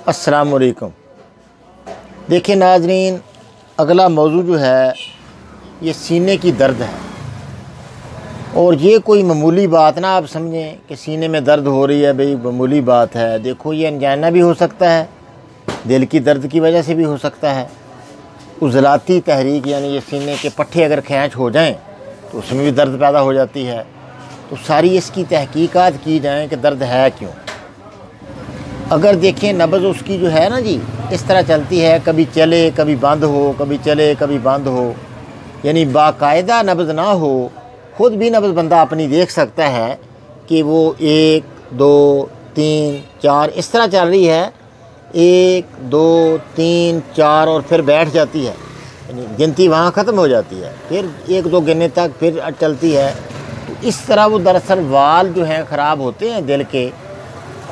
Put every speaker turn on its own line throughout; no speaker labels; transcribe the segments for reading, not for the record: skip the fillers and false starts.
अस्सलाम वालेकुम। देखिए नाजरीन, अगला मौजू जो है ये सीने की दर्द है। और ये कोई मामूली बात ना आप समझें कि सीने में दर्द हो रही है भाई मामूली बात है। देखो ये अनजाना भी हो सकता है, दिल की दर्द की वजह से भी हो सकता है। उज़लाती तहरीक यानी ये सीने के पट्टे अगर खींच हो जाएं तो उसमें भी दर्द पैदा हो जाती है। तो सारी इसकी तहकीकात की जाए कि दर्द है क्यों। अगर देखें नब्ज़ उसकी जो है ना जी इस तरह चलती है, कभी चले कभी बंद हो, कभी चले कभी बंद हो, यानी बाकायदा नब्ज़ ना हो। ख़ुद भी नब्ज़ बंदा अपनी देख सकता है कि वो 1 2 3 4 इस तरह चल रही है, 1 2 3 4 और फिर बैठ जाती है, यानी गिनती वहाँ ख़त्म हो जाती है, फिर 1 2 गिनने तक फिर चलती है। तो इस तरह वो दरअसल वाल जो हैं ख़राब होते हैं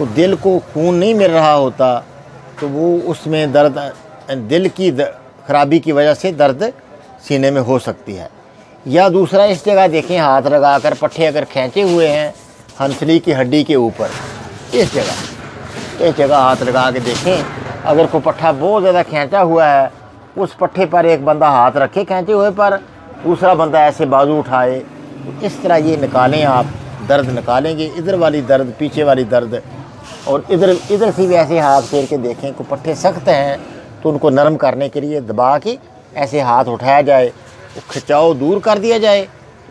दिल को खून नहीं मिल रहा होता, तो वो उसमें दर्द दिल की ख़राबी की वजह से दर्द सीने में हो सकती है। या दूसरा इस जगह देखें हाथ लगा कर पट्टे अगर खींचे हुए हैं हंसली की हड्डी के ऊपर, इस जगह हाथ लगा के देखें। अगर कोई पट्टा बहुत ज़्यादा खींचा हुआ है, उस पट्टे पर एक बंदा हाथ रखे खींचे हुए पर, दूसरा बंदा ऐसे बाजू उठाए, तो इस तरह ये निकालें, आप दर्द निकालेंगे। इधर वाली दर्द, पीछे वाली दर्द, और इधर से भी ऐसे हाथ फेर के देखें। को पट्टे सख्त हैं तो उनको नरम करने के लिए दबा के ऐसे हाथ उठाया जाए, खिंचाव दूर कर दिया जाए,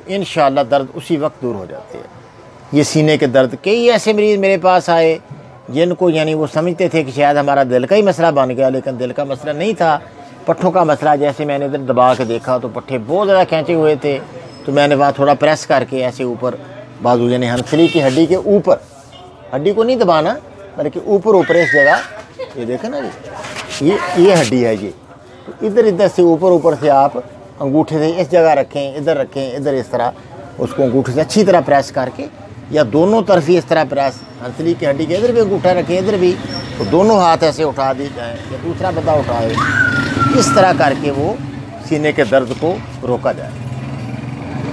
इंशाअल्लाह दर्द उसी वक्त दूर हो जाती है। ये सीने के दर्द, कई ऐसे मरीज़ मेरे पास आए जिनको यानी वो समझते थे कि शायद हमारा दिल का ही मसला बन गया, लेकिन दिल का मसला नहीं था, पट्ठों का मसला। जैसे मैंने इधर दबा के देखा तो पट्टे बहुत ज़्यादा खींचे हुए थे, तो मैंने वहाँ थोड़ा प्रेस करके ऐसे ऊपर बाजू यानी हंसली की हड्डी के ऊपर, हड्डी को नहीं दबाना बल्कि ऊपर इस जगह, ये देखें ना जी, ये हड्डी है ये। तो इधर से ऊपर से आप अंगूठे से इस जगह रखें, इधर रखें, इधर इस तरह उसको अंगूठे से अच्छी तरह प्रेस करके, या दोनों तरफ ही इस तरह प्रेस, हंसली की हड्डी के इधर भी अंगूठा रखें, इधर भी, तो दोनों हाथ ऐसे उठा दी जाए या दूसरा बंदा उठाए, इस तरह करके वो सीने के दर्द को रोका जाए।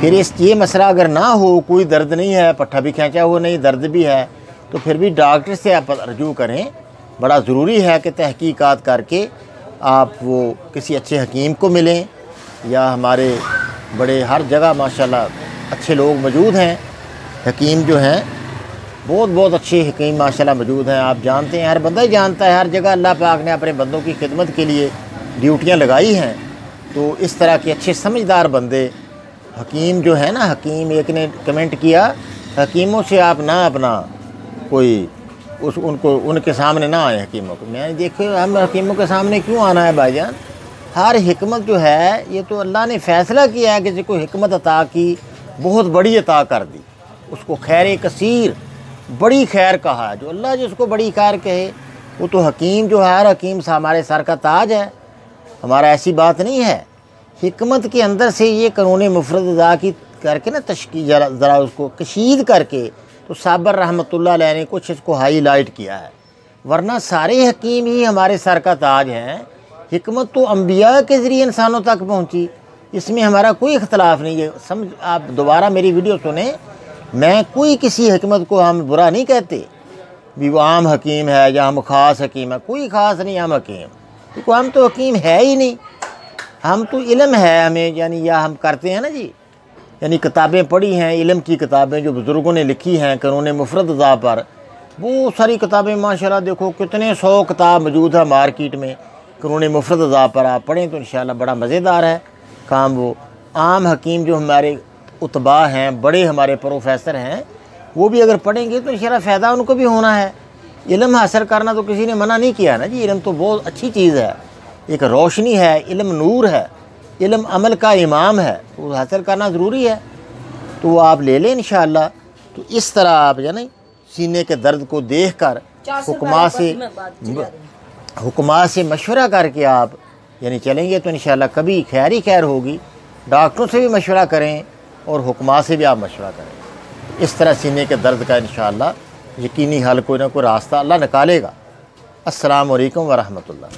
फिर ये मसला अगर ना हो, कोई दर्द नहीं है, पट्टा भी खींचा हुआ नहीं, दर्द भी है, तो फिर भी डॉक्टर से आप रजू करें। बड़ा ज़रूरी है कि तहकीकात करके आप वो किसी अच्छे हकीम को मिलें, या हमारे बड़े हर जगह माशाल्लाह अच्छे लोग मौजूद हैं, हकीम जो हैं बहुत अच्छे हकीम माशाल्लाह मौजूद हैं। आप जानते हैं, हर बंदा ही जानता है, हर जगह अल्लाह पाक ने अपने बंदों की खिदमत के लिए ड्यूटियाँ लगाई हैं। तो इस तरह के अच्छे समझदार बंदे हकीम जो है ना, हकीम, एक ने कमेंट किया हकीमों से आप ना अपना कोई उनके सामने ना आए हकीमों को। मैंने देखो हम हकीमों के सामने क्यों आना है भाईजान, हर हिकमत जो है ये तो अल्लाह ने फ़ैसला किया है कि जिसको हिकमत अता की बहुत बड़ी अता कर दी, उसको खैर कसीर, बड़ी खैर कहा है। जो अल्लाह जिसको बड़ी खैर कहे वो तो हकीम जो है, हर हकीम हमारे सर का ताज है, हमारा ऐसी बात नहीं है। हिकमत के अंदर से ये कानून मुफरद अदा की करके ना तशकील ज़रा उसको कशीद करके, तो साबर रहमतुल्लाह अलैह ने कुछ इसको हाईलाइट किया है। वरना सारे हकीम ही हमारे सर का ताज हैं। हिकमत तो अंबिया के ज़रिए इंसानों तक पहुंची, इसमें हमारा कोई इख्तलाफ नहीं है। समझ आप दोबारा मेरी वीडियो सुने, मैं कोई किसी हिकमत को हम बुरा नहीं कहते भी वो आम हकीम है या हम ख़ास हकीम है, कोई ख़ास नहीं हम हकीम, क्योंकि हम तो हकीम है ही नहीं। हम तो इल्म है हमें, यानी या हम करते हैं ना जी, यानी किताबें पढ़ी हैं, इल्म की किताबें जो बुज़ुर्गों ने लिखी हैं कानून मुफरद अदा पर, वो सारी किताबें माशाल्लाह देखो कितने 100 किताब मौजूद है मार्केट में कानून मुफरद अदा पर। आप पढ़ें तो इंशाअल्लाह बड़ा मज़ेदार है काम। वो आम हकीम जो हमारे उतबा हैं, बड़े हमारे प्रोफेसर हैं, वो भी अगर पढ़ेंगे तो इंशाअल्लाह फ़ायदा उनको भी होना है। इल्म हासिल करना तो किसी ने मना नहीं किया ना जी, इल्म तो बहुत अच्छी चीज़ है, एक रोशनी है, इल्म नूर है, इल्म अमल का इमाम है, तो हासिल करना ज़रूरी है। तो वो आप ले लें इंशाअल्लाह। तो इस तरह आप यानी सीने के दर्द को देख कर हुक्मा से मशवरा करके आप यानी चलेंगे तो इंशाअल्लाह कभी खैर ही खैर होगी। डॉक्टरों से भी मशवरा करें और हुक्मा से भी आप मशवरा करें। इस तरह सीने के दर्द का इंशाअल्लाह यकीनी हल कोई ना कोई रास्ता अल्लाह निकालेगा। अस्सलाम वालेकुम व रहमतुल्लाह।